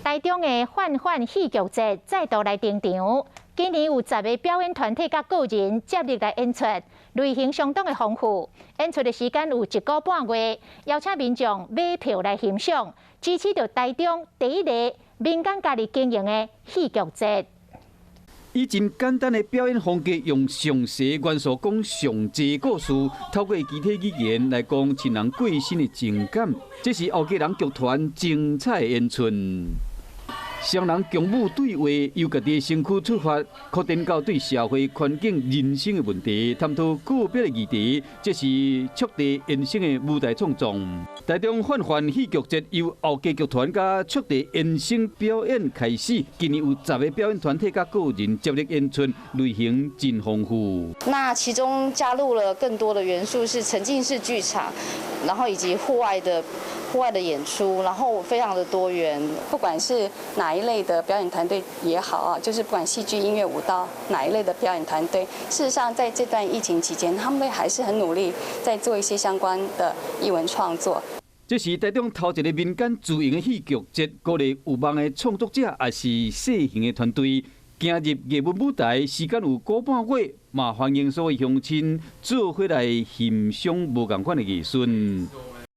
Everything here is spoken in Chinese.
台中的泛泛戏剧节再度来登场。今年有10个表演团体甲个人接力来演出，类型相当的丰富。演出的时间有1个半月，邀请民众买票来欣赏，支持着台中第一个民间家己经营的戏剧节。以真简单的表演风格，用上细元素讲上济故事，透过肢体语言来讲亲人过身的情感。这是后家人剧团精彩的演出。双人共舞对话，由家己的身躯出发，扩展到对社会环境、人生的问题，探讨个别的议题。这是促地延伸的舞台创作。台中泛泛戏剧节由后家剧团甲促地延伸表演开始，今年有10个表演团体甲个人接力演出，类型真丰富。那其中加入了更多的元素，是沉浸式剧场，然后以及户外的演出，然后非常的多元。不管是哪一类的表演团队也好啊，就是不管戏剧、音乐、舞蹈哪一类的表演团队，事实上在这段疫情期间，他们还是很努力在做一些相关的艺文创作。这是台中头一个民间自营的戏剧节，鼓励有梦的创作者，也是小型的团队。行入艺文舞台，时间有1个半月，嘛欢迎所有乡亲做伙来欣赏无同款的艺术。